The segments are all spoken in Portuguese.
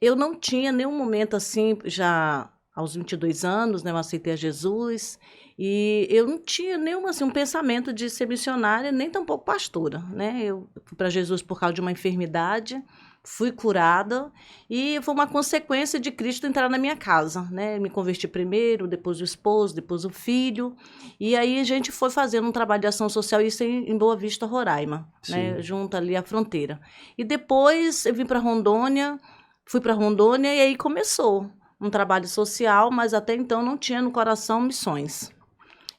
eu não tinha nenhum momento assim, já aos 22 anos, né, eu aceitei a Jesus, e eu não tinha nenhum assim, um pensamento de ser missionária, nem tampouco pastora, né? Eu fui para Jesus por causa de uma enfermidade, fui curada, e foi uma consequência de Cristo entrar na minha casa, né? Me converti primeiro, depois o esposo, depois o filho, e aí a gente foi fazendo um trabalho de ação social, isso em Boa Vista, Roraima, né? Sim. Junto ali à fronteira. E depois eu vim para Rondônia, fui para Rondônia e aí começou um trabalho social, mas até então não tinha no coração missões.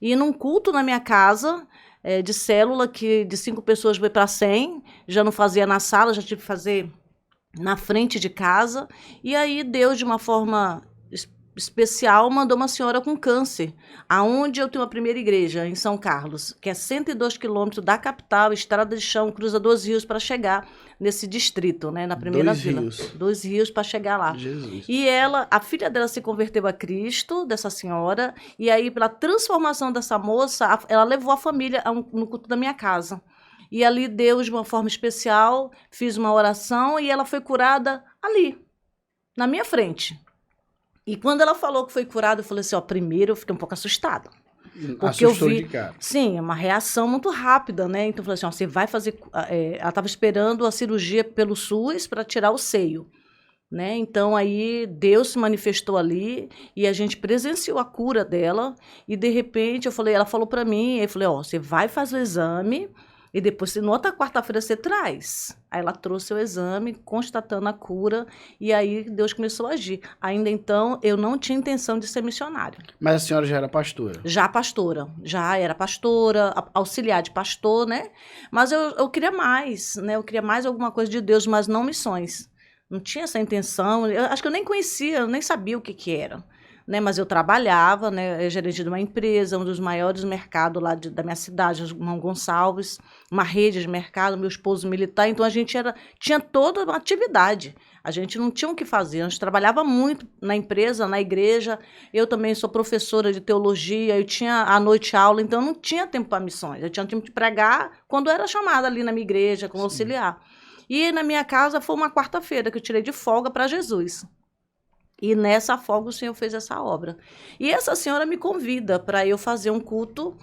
E num culto na minha casa, de célula, que de 5 pessoas foi para 100, já não fazia na sala, já tive que fazer na frente de casa. E aí Deus, de uma forma especial, mandou uma senhora com câncer, aonde eu tenho a primeira igreja, em São Carlos, que é 102 quilômetros da capital, estrada de chão, cruza 2 rios para chegar nesse distrito, né, na primeira Dois vila. rios. 2 rios para chegar lá. Jesus. E ela, a filha dela se converteu a Cristo, dessa senhora, e aí, pela transformação dessa moça, ela levou a família no culto da minha casa. E ali Deus, de uma forma especial, fiz uma oração e ela foi curada ali, na minha frente. E quando ela falou que foi curada, eu falei assim, ó, primeiro eu fiquei um pouco assustada. Porque Assustou eu vi, de cara. sim, uma reação muito rápida, né? Então eu falei assim, ó, você vai fazer... ela estava esperando a cirurgia pelo SUS para tirar o seio, né? Então aí Deus se manifestou ali e a gente presenciou a cura dela e de repente ela falou para mim, eu falei, ó, você vai fazer o exame e depois, na outra quarta-feira, você traz. Aí ela trouxe o exame, constatando a cura, e aí Deus começou a agir. Ainda então, eu não tinha intenção de ser missionária. Mas a senhora já era pastora? Já era pastora, auxiliar de pastor, né? Mas eu queria mais, né? Eu queria mais alguma coisa de Deus, mas não missões. Não tinha essa intenção. Eu acho que eu nem conhecia, eu nem sabia o que era. Né, mas eu trabalhava, né, gerente de uma empresa, um dos maiores mercados lá da minha cidade, João Gonçalves, uma rede de mercado, meu esposo militar, então a gente tinha toda uma atividade, a gente não tinha o que fazer, a gente trabalhava muito na empresa, na igreja, eu também sou professora de teologia, eu tinha à noite aula, então eu não tinha tempo para missões, eu tinha tempo de pregar quando era chamada ali na minha igreja, como auxiliar. E na minha casa foi uma quarta-feira que eu tirei de folga para Jesus. E nessa folga o Senhor fez essa obra. E essa senhora me convida para eu fazer um culto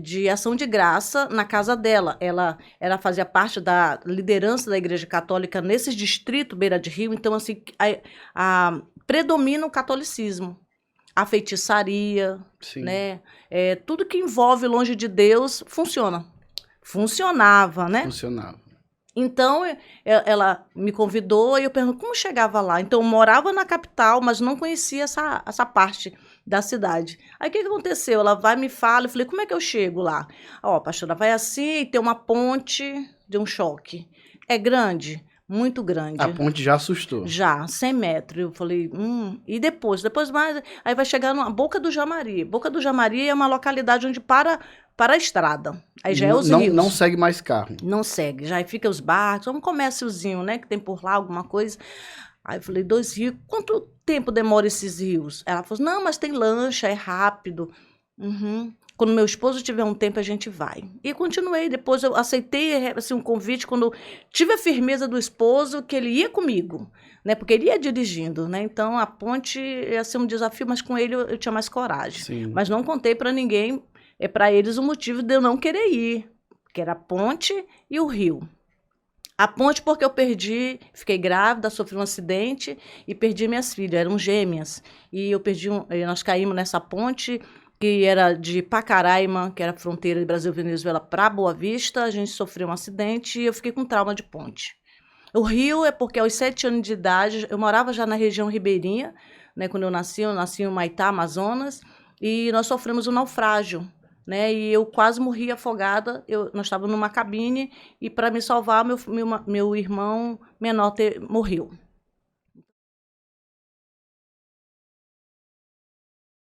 de ação de graça na casa dela. Ela fazia parte da liderança da Igreja Católica nesse distrito, Beira de Rio. Então, assim, predomina o catolicismo. A feitiçaria, Sim. né? Tudo que envolve longe de Deus funciona. Funcionava, né? Funcionava. Então, ela me convidou e eu perguntei como chegava lá. Então, eu morava na capital, mas não conhecia essa parte da cidade. Aí, o que aconteceu? Ela vai, me fala, eu falei, como é que eu chego lá? Ó, pastora, vai assim e tem uma ponte de um choque. É grande? Muito grande. A ponte já assustou. Já, 100 metros. Eu falei, e depois mais, aí vai chegar na Boca do Jamari. Boca do Jamari é uma localidade onde para a estrada. Aí já é os rios. Não segue mais carro. Não segue, já aí fica os barcos, um comérciozinho, né, que tem por lá alguma coisa. Aí eu falei, 2 rios, quanto tempo demora esses rios? Ela falou, não, mas tem lancha, é rápido. Quando meu esposo tiver um tempo, a gente vai. E continuei, depois eu aceitei assim, um convite, quando tive a firmeza do esposo, que ele ia comigo, né, porque ele ia dirigindo, né, então a ponte ia ser um desafio, mas com ele eu tinha mais coragem. Sim. Mas não contei para ninguém, para eles o motivo de eu não querer ir, que era a ponte e o rio. A ponte porque eu fiquei grávida, sofri um acidente e perdi minhas filhas, eram gêmeas. E nós caímos nessa ponte que era de Pacaraima, que era a fronteira de Brasil e Venezuela, para Boa Vista. A gente sofreu um acidente e eu fiquei com trauma de ponte. O rio é porque aos 7 anos de idade, eu morava já na região ribeirinha, né, quando eu nasci em Humaitá, Amazonas, e nós sofremos um naufrágio. Né, e eu quase morri afogada, nós estávamos numa cabine e para me salvar, meu irmão menor morreu.